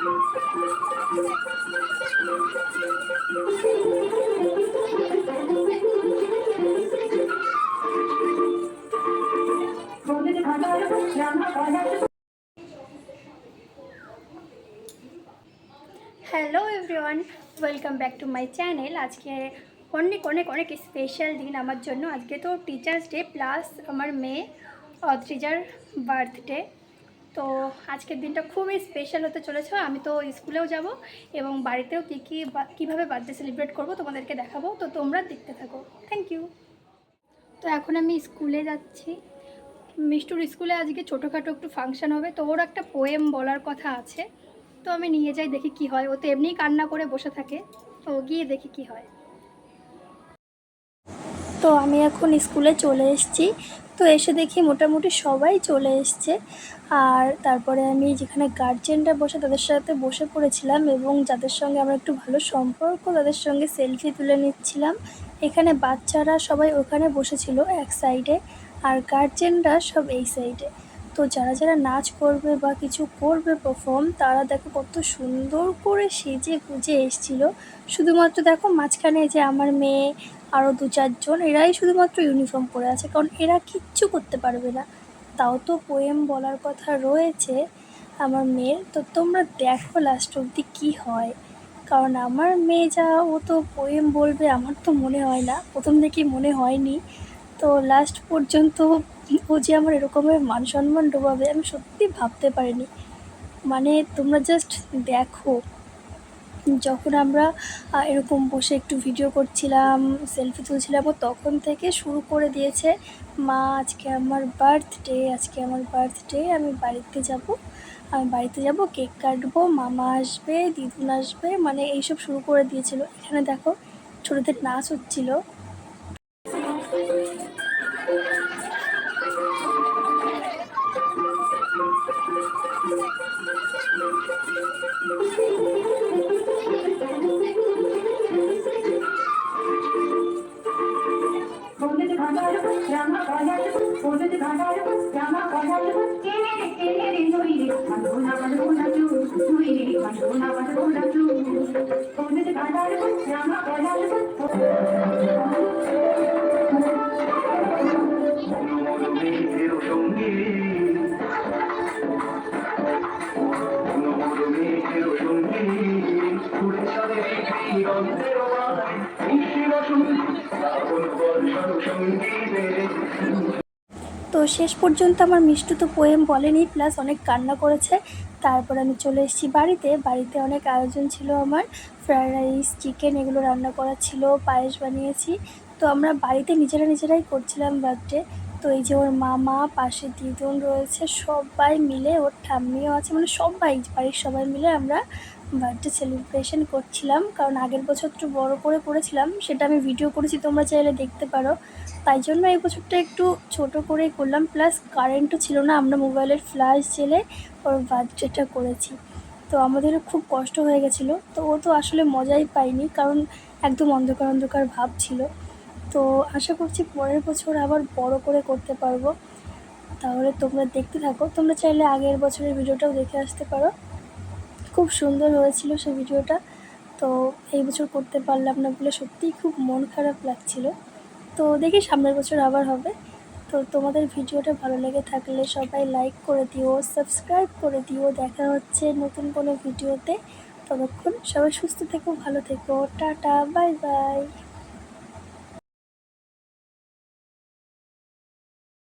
Hello everyone, welcome back to my channel. আজকে অনেক অনেক অনেক স্পেশাল দিন আমার জন্য। আজকে তো টিচার্স ডে প্লাস আমার মেয়ে অদ্রিজার বার্থডে। তো আজকের দিনটা খুবই স্পেশাল হতে চলেছে। আমি তো স্কুলেও যাব এবং বাড়িতেও কীভাবে বার্থডে সেলিব্রেট করব তোমাদেরকে দেখাবো। তো তোমরা দেখতে থাকো। Thank you. তো এখন আমি স্কুলে যাচ্ছি। মিষ্টুর স্কুলে আজকে ছোটোখাটো একটু ফাংশান হবে, তো ওর একটা পোয়েম বলার কথা আছে। তো আমি নিয়ে যাই, দেখি কি হয়। ও তো এমনিই কান্না করে বসে থাকে, তো গিয়ে দেখি কি হয়। তো আমি এখন স্কুলে চলে এসেছি। তো এসে দেখি মোটামুটি সবাই চলে এসছে। আর তারপরে আমি যেখানে গার্জেনরা বসে তাদের সাথে বসে পড়েছিলাম এবং যাদের সঙ্গে আমার একটু ভালো সম্পর্ক তাদের সঙ্গে সেলফি তুলে নিচ্ছিলাম। এখানে বাচ্চারা সবাই ওখানে বসেছিল এক সাইডে, আর গার্জেনরা সব এই সাইডে। তো যারা যারা নাচ করবে বা কিছু করবে পারফর্ম, তারা দেখো কত সুন্দর করে সেজে গুজে এসেছিলো। শুধুমাত্র দেখো মাঝখানে যে আমার মেয়ে আরও 2-4 জন, এরাই শুধুমাত্র ইউনিফর্ম পরে আছে, কারণ এরা কিচ্ছু করতে পারবে না। তাও তো পোয়েম বলার কথা রয়েছে আমার মেয়ের। তো তোমরা দেখো লাস্ট অবধি কী হয়, কারণ আমার মেয়ে যা, ও তো পোয়েম বলবে আমার তো মনে হয় না, প্রথম থেকেই মনে হয়নি। তো লাস্ট পর্যন্ত ও যে আমার এরকমের মান সম্মান ডোবাবে আমি সত্যি ভাবতে পারিনি। মানে তোমরা জাস্ট দেখো, যখন আমরা এরকম বসে একটু ভিডিও করছিলাম, সেলফি তুলছিলাম, ও তখন থেকে শুরু করে দিয়েছে, মা আজকে আমার বার্থডে, আমি বাড়িতে যাব, কেক কাটবো, মামা আসবে, দিদুন আসবে, মানে এইসব শুরু করে দিয়েছিল। এখানে দেখো ছোটোদের নাচ হচ্ছিলো। তো শেষ পর্যন্ত আমার মিষ্টু তো পোয়েম বলেনি, প্লাস অনেক কান্না করেছে। তারপর আমি চলে এসেছি বাড়িতে অনেক আয়োজন ছিল আমার, ফ্রায়েড রাইস, চিকেন এগুলো রান্না করা ছিল, পায়েস বানিয়েছি। তো আমরা বাড়িতে নিজেরাই করছিলাম বার্থডে। তো এই যে ওর মামা, পাশে দিদুন রয়েছে, সবাই মিলে, ওর ঠাম্মিও আছে, মানে সবাই, বাড়ির সবাই মিলে আমরা বার্থডে সেলিব্রেশন করছিলাম। কারণ আগের বছর একটু বড় করে করেছিলাম, সেটা আমি ভিডিও করেছি, তোমরা চাইলে দেখতে পারো। তাই জন্য এই বছরটা একটু ছোট করেই করলাম, প্লাস কারেন্টও ছিল না, আমরা মোবাইলের ফ্ল্যাশ জেলে ওর বার্থডেটা করেছি। তো আমাদেরও খুব কষ্ট হয়ে গেছিলো। তো ও তো আসলে মজাই পায়নি, কারণ একদম অন্ধকার ভাব ছিল। তো আশা করছি পরের বছর আবার বড় করে করতে পারবো। তাহলে তোমরা দেখতে থাকো, তোমরা চাইলে আগের বছরের ভিডিওটাও দেখে আসতে পারো, খুব সুন্দর হয়েছিল সেই ভিডিওটা। তো এই বছর করতে পারলাম না বলে সত্যিই খুব মন খারাপ লাগছিল। তো দেখি সামনের বছর আবার হবে। তো তোমাদের ভিডিওটা ভালো লেগে থাকলে সবাই লাইক করে দিও, সাবস্ক্রাইব করে দিও। দেখা হচ্ছে নতুন কোনো ভিডিওতে। ততক্ষণ সবাই সুস্থ থেকো, ভালো থেকো, টাটা, বাই বাই।